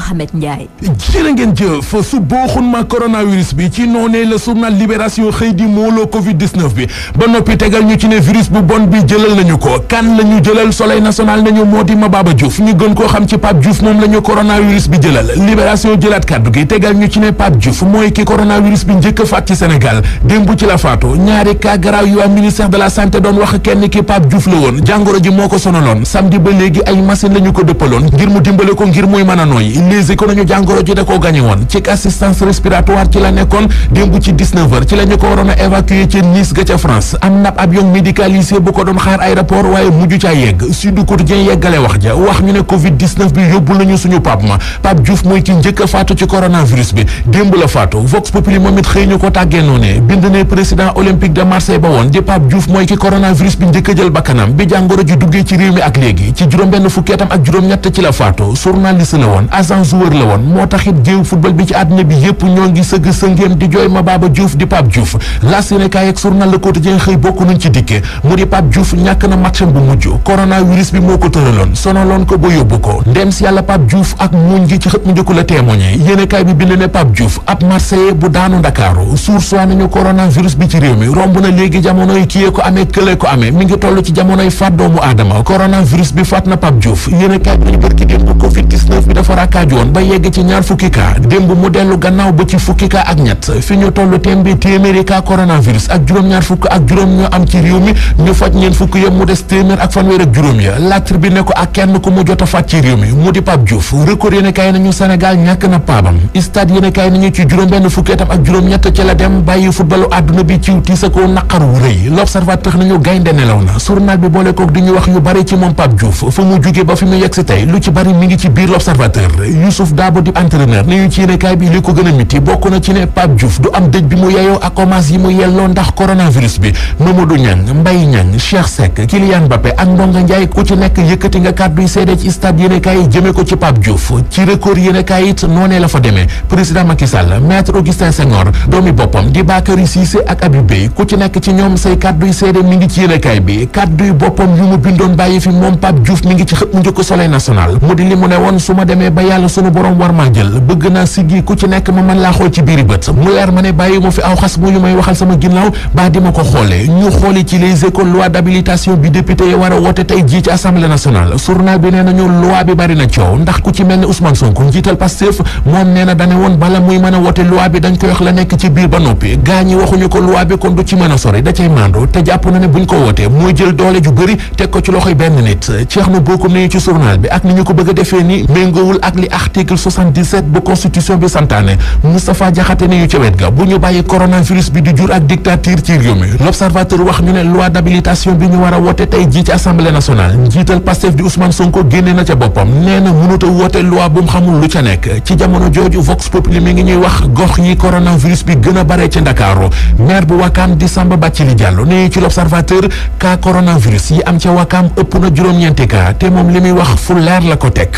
M.Mohamed Ndiaye. jërë ngeen jëf su booxun ma coronavirus bi ci noonee la journal Libération xëy di mooloo Covid-19 bi ba noppi tegal ñu ci ne virus bu bon bi jëlal nañu ko kan la ñu jëlal Soleil national nañu moo di Mababa Diouf ñu gën koo xam ci Pape Diouf moom la ñu coronavirus bi jëlal Libération jëlaat kàddu gi tegal ñu ci ne Pape Diouf mooy ki coronavirus bi njëkk a faat ci Sénégal démb ci la faatu ñaari cas grave yu am ministère de la santé doon wax kenn ki Pape Diouf la woon jàngoro ji moo ko sonaloon samedi ba léegi ay machine la ñu ko dëppaloon ngir mu dimbale ko ngir muy mën a nooyi les éco nañu jàngoro ji da koo gañe woon ci assistance respiratoire ci la nekkoon démb ci 19h ci la ñu ko waroon a évacuer ci Nice ga ca France am na avion médicalisé bu ko doon xaar aéroport waaye mujj caa yegg Sud Quotidien yeggale wax ja wax ñu ne Covid-19 bi yóbbul nañu suñu Pape ma Pape Diouf mooy ki njëkk a faatu ci coronavirus bi démb la faatu Vox Populi moom it xëy ñu ko tàggee noonee bind ne président olympique de Marseille ba woon di Pape Diouf mooy ki coronavirus bi njëkk a jël bakkanam bi jàngoro ji duggee ci réew mi ak léegi ci juróom-benn fukki atam ak juróom-ñett ci la faatu journaliste la woon agent joueur la woon moo taxit géew football bi ci àdduna bi yépp ñoo ngi sëgg sëngéem di jooy Mababa Diouf di Pape Diouf la Sénégal ak journal Le Quotidien xëy bokk nañ ci dikke mu di Pape Diouf ñàkk na matcham bu mujj coronavirus bi moo ko tëraloon sonaloon ko ba yóbbu ko ndem si yàlla Pape Diouf ak muñ gi ci xët mu njëkk la témoigné yéenekaay bi bind ne Pape Diouf ab Marseillais bu daanu Ndakaaru sursoi nañu coronavirus bi ci réew mi romb na léegi jamonoy kiyee ko amee kële ko amee mi ngi toll ci jamonoy faat doomu aadama coronavirus bi faat na Pape Diouf yéenekaay bi nañu bërki démb Covid-19 bi dafa rakkaaju woon ba yegg ci ñaar fukki cas démb mu dellu gannaaw ba ci fukki cas ak ñett fi ñu toll tembi téeméeri cas coronavirus ak juróom-ñaar fukk ak juróom ñoo am ci réew mi ñu faj ñeen fukk yëpp mu des téeméer ak fanweer ak juróom ya laajte bi ne ko ak kenn ku mu jot a faj ci réew mi mu di Pape Diouf record yéen kaay nañu Sénégal ñàkk na paabam stade yéen kaay nañu ci juróom-benn fukki atam ak juróom-ñett ci la dem bàyyi footballu àdduna bi ciw tiisa ko naqar wu rëy l'observateur nañu gaynde nelaw na journal bi boole koog di ñu wax yu bari ci moom Pape Diouf fa mu jóge ba fi mu yegg si tey lu ci bari mi ngi ci biir l'observateur Youssouf Dabo di entraîneur nañu ci yéen kaay bi li ko gën a miti bokk na ci ne Pape Diouf du am dëj bi mu yeyoo ak hommage yi mu yelloo ndax coronavirus bi Mamadou Niang Mbaye Niang Cheikh Seck Kylian Mbappé ak Ndonga Ndiaye ku ci nekk yëkkati nga kàdduy seede ci stade yéenekaay yi jëmee ko ci Pape Diouf ci record yéenekaay it noonee la fa demee président Macky Sall maître Augustin Senghor doomi boppam di Bakary Cissé ak Habib Beye ku ci nekk ci ñoom say kàdduy seede mi ngi ci yéenekaay bi kàdduy boppam yu mu bindoon bàyyi fi moom Pape Diouf mi ngi ci xët mu njëkk Soleil national mu di li mu ne woon su ma demee ba yàlla sunu borom war maa jël bëgg naa siggi ku ci nekk ma mën laa xool ci biiri bët mu leer ma ne bàyyi ma fi aw xas mu yu may waxal sama ginnaaw baa di ma ko xoolee ñu xooli ci les écoles loi d'habilitation bi député yi war a woote tey jii ci assemblée nationale journal bi nee nañu loi bi bari na coow ndax ku ci mel ne Ousmane Sonko njiital Pastef moom nee na dane woon bala muy mën a woote loi bi dañ koy wax la nekk ci biir ba noppi gaa ñi waxuñu ko loi bi kon du ci mën a sori da cay mando te jàpp na ne buñ ko wootee mooy jël doole ju bëri teg ko ci loxoy benn nit ceex na bokkum nañu ci journal bi ak ni ñu ko bëgg a defee ni méngoowul ak li article 77 bu constitution bi santaane Moustapha Diakhaté ni ñu ca wet ga bu ñu bàyyi coronavirus bi di jur ak dictature ci réew mi l'observateur wax ñu ne loi d'habilitation bi ñu war a woote tey jii ci assemblée nationale njiital Pastef di Ousmane Sonko génne na ca boppam nee na mënut a woote loi bu mu xamul lu ca nekk ci jamono jooju Vox Populi mi ngi ñuy wax gox yi coronavirus bi gën a bare ci Ndakaaru maire bu Wakam di Samba Bathily Diallo ne ci l'observateur cas coronavirus yi am ca Wakam ëpp na juróom-ñeenti cas te moom li muy wax fu leer la ko teg